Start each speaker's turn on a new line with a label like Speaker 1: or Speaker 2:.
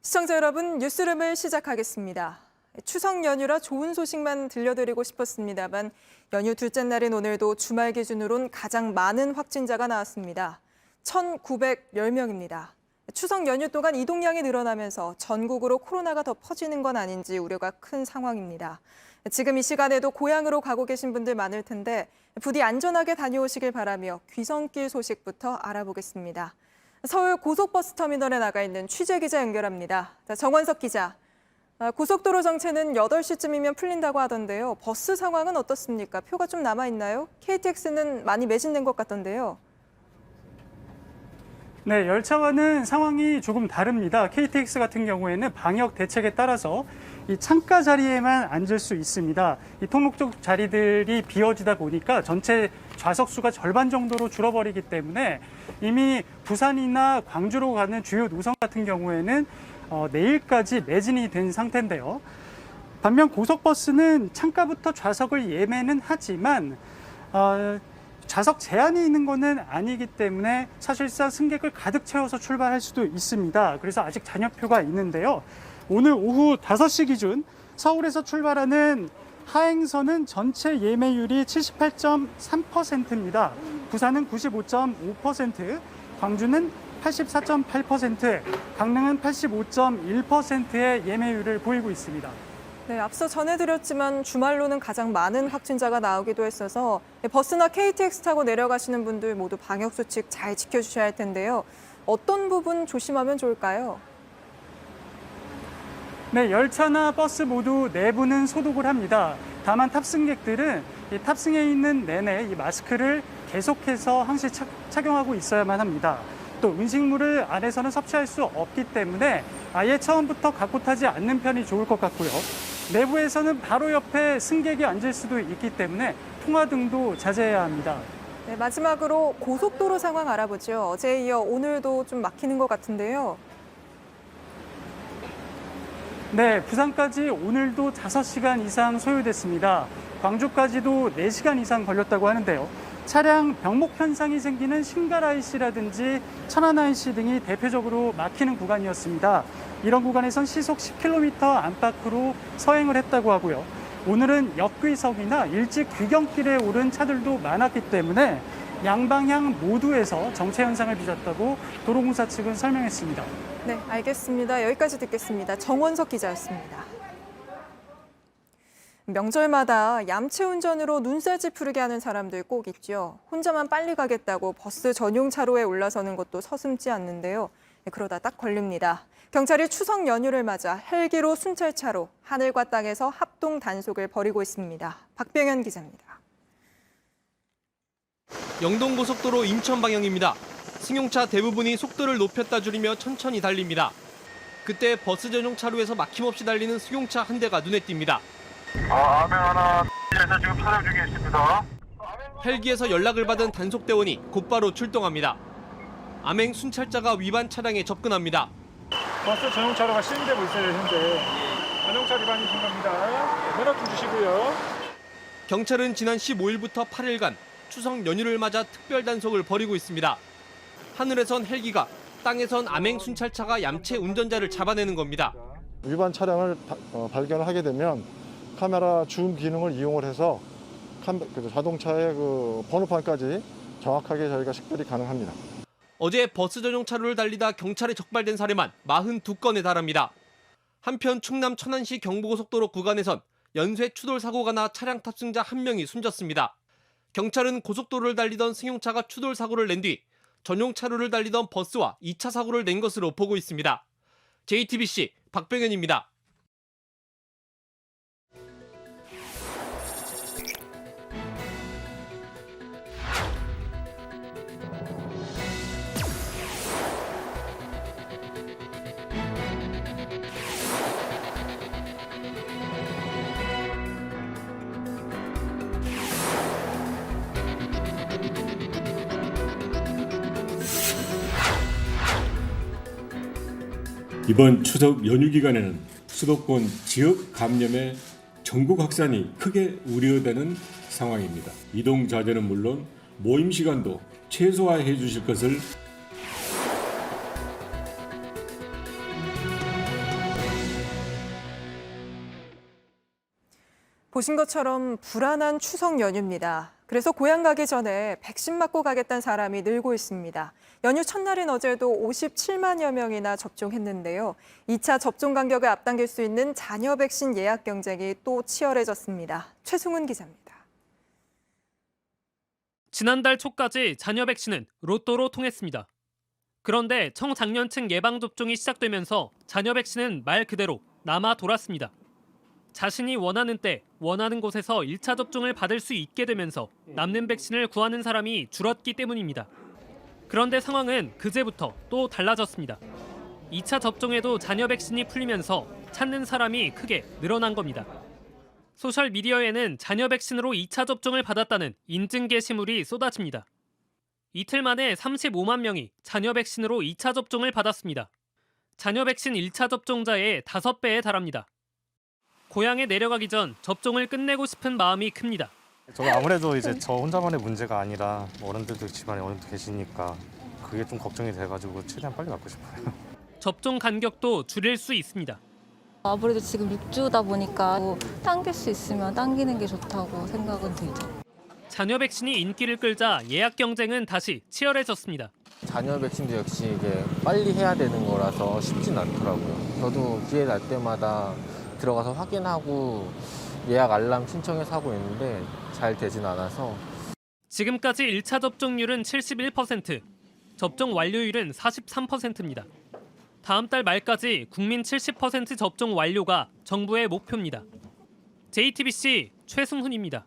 Speaker 1: 시청자 여러분, 뉴스룸을 시작하겠습니다. 추석 연휴라 좋은 소식만 들려드리고 싶었습니다만 연휴 둘째 날인 오늘도 주말 기준으론 가장 많은 확진자가 나왔습니다. 1,910명입니다. 추석 연휴 동안 이동량이 늘어나면서 전국으로 코로나가 더 퍼지는 건 아닌지 우려가 큰 상황입니다. 지금 이 시간에도 고향으로 가고 계신 분들 많을 텐데 부디 안전하게 다녀오시길 바라며 귀성길 소식부터 알아보겠습니다. 서울 고속버스터미널에 나가 있는 취재기자 연결합니다. 정원석 기자, 고속도로 정체는 8시쯤이면 풀린다고 하던데요. 버스 상황은 어떻습니까? 표가 좀 남아있나요? KTX는 많이 매진된 것 같던데요.
Speaker 2: 네, 열차와는 상황이 조금 다릅니다. KTX 같은 경우에는 방역 대책에 따라서 이 창가 자리에만 앉을 수 있습니다. 이 통로 쪽 자리들이 비어지다 보니까 전체 좌석 수가 절반 정도로 줄어버리기 때문에 이미 부산이나 광주로 가는 주요 노선 같은 경우에는 내일까지 매진이 된 상태인데요. 반면 고속버스는 창가부터 좌석을 예매는 하지만 좌석 제한이 있는 것은 아니기 때문에 사실상 승객을 가득 채워서 출발할 수도 있습니다. 그래서 아직 잔여표가 있는데요. 오늘 오후 5시 기준 서울에서 출발하는 하행선은 전체 예매율이 78.3%입니다. 부산은 95.5%, 광주는 84.8%, 강릉은 85.1%의 예매율을 보이고 있습니다.
Speaker 1: 네, 앞서 전해드렸지만 주말로는 가장 많은 확진자가 나오기도 했어서 버스나 KTX 타고 내려가시는 분들 모두 방역수칙 잘 지켜주셔야 할 텐데요. 어떤 부분 조심하면 좋을까요?
Speaker 2: 네, 열차나 버스 모두 내부는 소독을 합니다. 다만 탑승객들은 이 탑승해 있는 내내 이 마스크를 계속해서 항시 착용하고 있어야만 합니다. 또 음식물을 안에서는 섭취할 수 없기 때문에 아예 처음부터 갖고 타지 않는 편이 좋을 것 같고요. 내부에서는 바로 옆에 승객이 앉을 수도 있기 때문에 통화 등도 자제해야 합니다.
Speaker 1: 네, 마지막으로 고속도로 상황 알아보죠. 어제에 이어 오늘도 좀 막히는 것 같은데요.
Speaker 2: 네, 부산까지 오늘도 5시간 이상 소요됐습니다. 광주까지도 4시간 이상 걸렸다고 하는데요. 차량 병목 현상이 생기는 신갈 IC라든지 천안 IC 등이 대표적으로 막히는 구간이었습니다. 이런 구간에선 시속 10km 안팎으로 서행을 했다고 하고요. 오늘은 역귀석이나 일찍 귀경길에 오른 차들도 많았기 때문에 양방향 모두에서 정체 현상을 빚었다고 도로공사 측은 설명했습니다.
Speaker 1: 네, 알겠습니다. 여기까지 듣겠습니다. 정원석 기자였습니다. 명절마다 얌체 운전으로 눈살 찌푸르게 하는 사람들 꼭 있죠. 혼자만 빨리 가겠다고 버스 전용 차로에 올라서는 것도 서슴지 않는데요. 그러다 딱 걸립니다. 경찰이 추석 연휴를 맞아 헬기로 순찰차로 하늘과 땅에서 합동 단속을 벌이고 있습니다. 박병현 기자입니다.
Speaker 3: 영동고속도로 인천 방향입니다. 승용차 대부분이 속도를 높였다 줄이며 천천히 달립니다. 그때 버스 전용 차로에서 막힘없이 달리는 승용차 한 대가 눈에 띕니다.
Speaker 4: 암행 하나 에서 지금 촬영 중에 있습니다.
Speaker 3: 헬기에서 연락을 받은 단속대원이 곧바로 출동합니다. 암행 순찰자가 위반 차량에 접근합니다.
Speaker 5: 버스 전용차로가 시행되고 있어요, 현재. 전용차 위반이신 겁니다. 면허 좀 주시고요.
Speaker 3: 경찰은 지난 15일부터 8일간 추석 연휴를 맞아 특별 단속을 벌이고 있습니다. 하늘에선 헬기가, 땅에선 암행 순찰차가 얌체 운전자를 잡아내는 겁니다.
Speaker 6: 위반 차량을 발견을 하게 되면 카메라 줌 기능을 이용을 해서 자동차의 번호판까지 정확하게 저희가 식별이 가능합니다.
Speaker 3: 어제 버스 전용 차로를 달리다 경찰에 적발된 사례만 42건에 달합니다. 한편 충남 천안시 경부고속도로 구간에선 연쇄 추돌 사고가 나 차량 탑승자 1명이 숨졌습니다. 경찰은 고속도로를 달리던 승용차가 추돌 사고를 낸 뒤 전용 차로를 달리던 버스와 2차 사고를 낸 것으로 보고 있습니다. JTBC 박병현입니다.
Speaker 7: 이번 추석 연휴 기간에는 수도권 지역 감염의 전국 확산이 크게 우려되는 상황입니다. 이동 자제는 물론 모임 시간도 최소화해 주실 것을
Speaker 1: 보신 것처럼 불안한 추석 연휴입니다. 그래서 고향 가기 전에 백신 맞고 가겠다는 사람이 늘고 있습니다. 연휴 첫날인 어제도 57만여 명이나 접종했는데요. 2차 접종 간격을 앞당길 수 있는 잔여 백신 예약 경쟁이 또 치열해졌습니다. 최승훈 기자입니다.
Speaker 8: 지난달 초까지 잔여 백신은 로또로 통했습니다. 그런데 청장년층 예방접종이 시작되면서 잔여 백신은 말 그대로 남아 돌았습니다. 자신이 원하는 때 원하는 곳에서 1차 접종을 받을 수 있게 되면서 남는 백신을 구하는 사람이 줄었기 때문입니다. 그런데 상황은 그제부터 또 달라졌습니다. 2차 접종에도 잔여 백신이 풀리면서 찾는 사람이 크게 늘어난 겁니다. 소셜미디어에는 잔여 백신으로 2차 접종을 받았다는 인증 게시물이 쏟아집니다. 이틀 만에 35만 명이 잔여 백신으로 2차 접종을 받았습니다. 잔여 백신 1차 접종자의 5배에 달합니다. 고향에 내려가기 전 접종을 끝내고 싶은 마음이 큽니다.
Speaker 9: 저 아무래도 이제 저 혼자만의 문제가 아니라 어른들도 집안에 어른도 계시니까 그게 좀 걱정이 돼가지고 최대한 빨리 맞고 싶어요.
Speaker 8: 접종 간격도 줄일 수 있습니다.
Speaker 10: 아무래도 지금 6주다 보니까 당길 수 있으면 당기는 게 좋다고 생각은 들죠.
Speaker 8: 잔여 백신이 인기를 끌자 예약 경쟁은 다시 치열해졌습니다.
Speaker 11: 잔여 백신도 역시 이게 빨리 해야 되는 거라서 쉽진 않더라고요. 저도 기회 날 때마다 들어가서 확인하고 예약 알람 신청해서 하고 있는데 잘 되진 않아서.
Speaker 8: 지금까지 1차 접종률은 71%, 접종 완료율은 43%입니다. 다음 달 말까지 국민 70% 접종 완료가 정부의 목표입니다. JTBC 최승훈입니다.